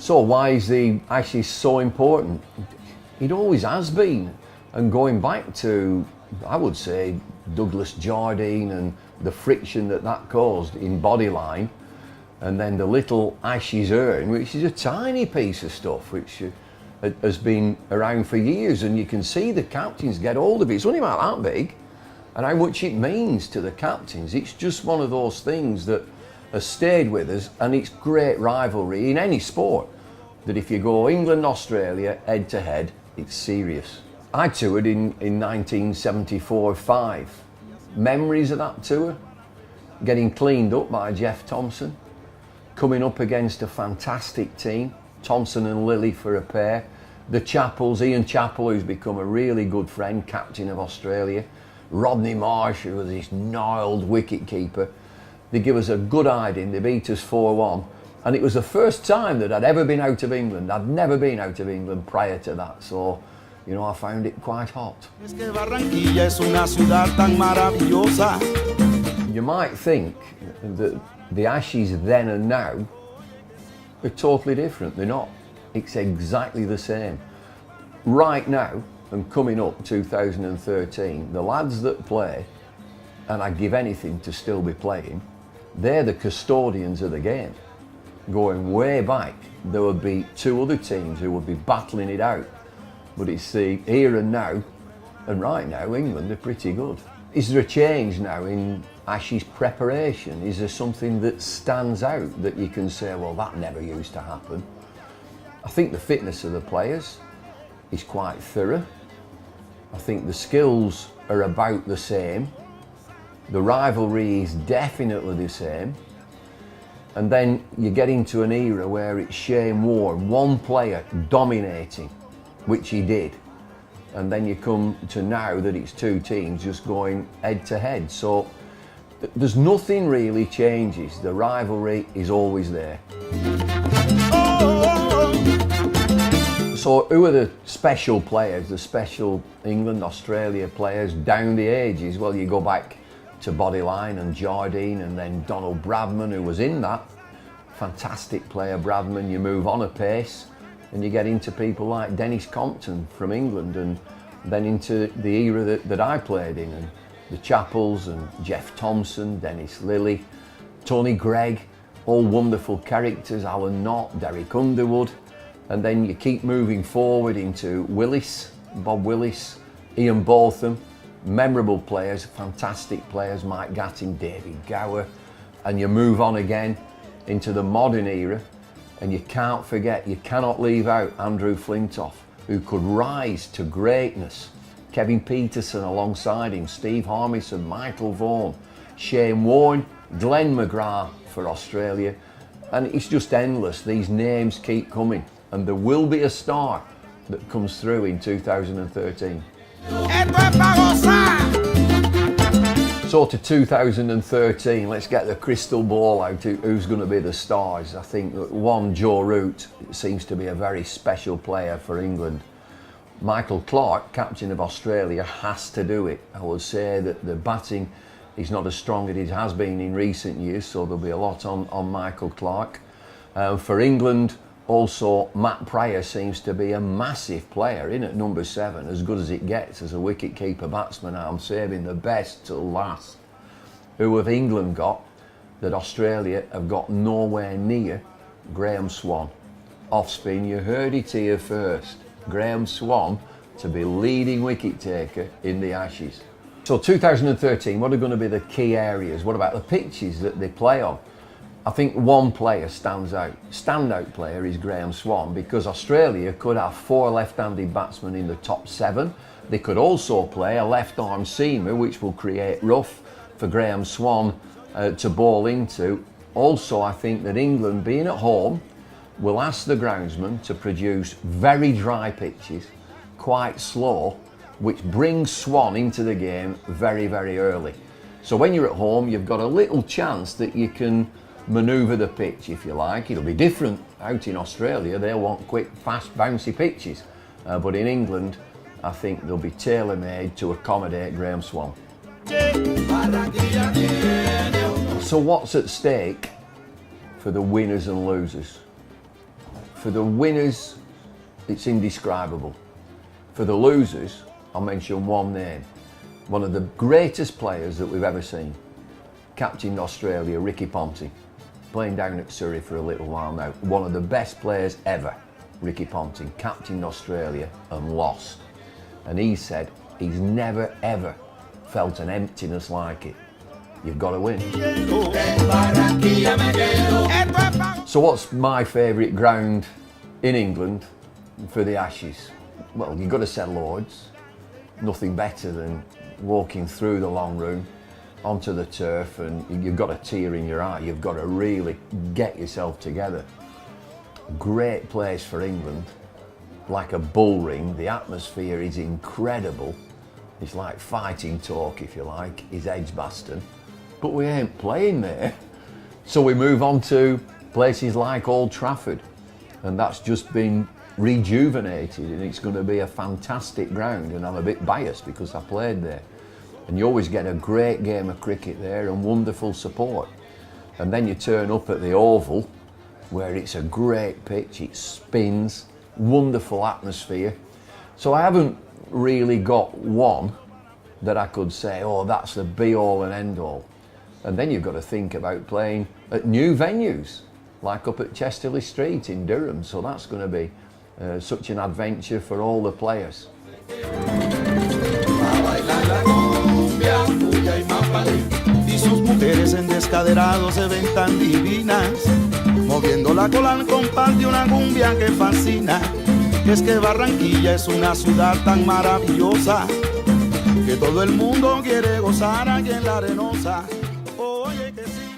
So why is the Ashes so important? It always has been, and going back to, I would say, Douglas Jardine and the friction that caused in bodyline, and then the little Ashes urn, which is a tiny piece of stuff which has been around for years, and you can see the captains get hold of it. It's only about that big, and how much it means to the captains. It's just one of those things that has stayed with us, and it's great rivalry in any sport, that if you go England-Australia head to head, it's serious. I toured in 1974-5. Memories of that tour, getting cleaned up by Jeff Thompson, coming up against a fantastic team, Thompson and Lilly for a pair, the Chappells, Ian Chappell, who's become a really good friend, captain of Australia, Rodney Marsh, who was this gnarled wicket keeper. They give us a good hiding, they beat us 4-1, and it was the first time that I'd ever been out of England. I'd never been out of England prior to that, so you know, I found it quite hot. You might think that the Ashes then and now are totally different. They're not. It's exactly the same. Right now, and coming up 2013, the lads that play, and I give anything to still be playing, they're the custodians of the game. Going way back, there would be two other teams who would be battling it out. But it's the here and now, and right now England are pretty good. Is there a change now in Ashes preparation? Is there something that stands out that you can say, well, that never used to happen? I think the fitness of the players is quite thorough. I think the skills are about the same. The rivalry is definitely the same. And then you get into an era where it's Shane Warne, one player dominating, which he did. And then you come to now that it's two teams just going head to head. So there's nothing really changes. The rivalry is always there. So who are the special players, the special England, Australia players down the ages? Well, you go back to Bodyline and Jardine, and then Donald Bradman, who was in that. Fantastic player, Bradman. You move on a pace, and you get into people like Dennis Compton from England, and then into the era that I played in, and the Chappells and Jeff Thompson, Dennis Lilly, Tony Gregg, all wonderful characters, Alan Knott, Derek Underwood, and then you keep moving forward into Willis, Bob Willis, Ian Botham, memorable players, fantastic players, Mike Gatting, David Gower, and you move on again into the modern era, and you can't forget, you cannot leave out Andrew Flintoff, who could rise to greatness. Kevin Peterson alongside him, Steve Harmison, Michael Vaughan, Shane Warne, Glenn McGrath for Australia, and it's just endless. These names keep coming, and there will be a star that comes through in 2013. So to 2013, let's get the crystal ball out. Who's going to be the stars? I think that one, Joe Root seems to be a very special player for England. Michael Clarke, captain of Australia, has to do it. I would say that the batting is not as strong as it has been in recent years, so there'll be a lot on Michael Clarke. For England, also, Matt Pryor seems to be a massive player in at number 7, as good as it gets as a wicket-keeper batsman. I'm saving the best till last. Who have England got that Australia have got nowhere near? Graham Swann. Off spin, you heard it here first. Graham Swann to be leading wicket-taker in the Ashes. So 2013, what are going to be the key areas? What about the pitches that they play on? I think one player stands out. Standout player is Graham Swann, because Australia could have 4 left-handed batsmen in the top 7. They could also play a left-arm seamer, which will create rough for Graham Swann to bowl into. Also, I think that England, being at home, will ask the groundsman to produce very dry pitches, quite slow, which brings Swann into the game very, very early. So when you're at home, you've got a little chance that you can manoeuvre the pitch, if you like. It'll be different out in Australia. They'll want quick, fast, bouncy pitches. But in England, I think they'll be tailor-made to accommodate Graham Swann. So what's at stake for the winners and losers? For the winners, it's indescribable. For the losers, I'll mention one name. One of the greatest players that we've ever seen. Captained Australia, Ricky Ponting. Playing down at Surrey for a little while now. One of the best players ever, Ricky Ponting. Captained Australia and lost. And he said he's never ever felt an emptiness like it. You've got to win. So what's my favourite ground in England for the Ashes? Well, you've got to say Lord's. Nothing better than walking through the long room onto the turf, and you've got a tear in your eye. You've got to really get yourself together. Great place for England, like a bull ring. The atmosphere is incredible. It's like fighting talk, if you like, is Edgbaston. But we ain't playing there. So we move on to places like Old Trafford, and that's just been rejuvenated, and it's going to be a fantastic ground, and I'm a bit biased because I played there. And you always get a great game of cricket there and wonderful support. And then you turn up at the Oval, where it's a great pitch, it spins, wonderful atmosphere. So I haven't really got one that I could say, oh, that's the be-all and end-all. And then you've got to think about playing at new venues, like up at Chesterley Street in Durham. So that's going to be such an adventure for all the players. Y sus mujeres en descaderados se ven tan divinas, moviendo la cola al compás de una cumbia que fascina. Es que Barranquilla es una ciudad tan maravillosa, que todo el mundo quiere gozar aquí en la Arenosa. Oye que sí.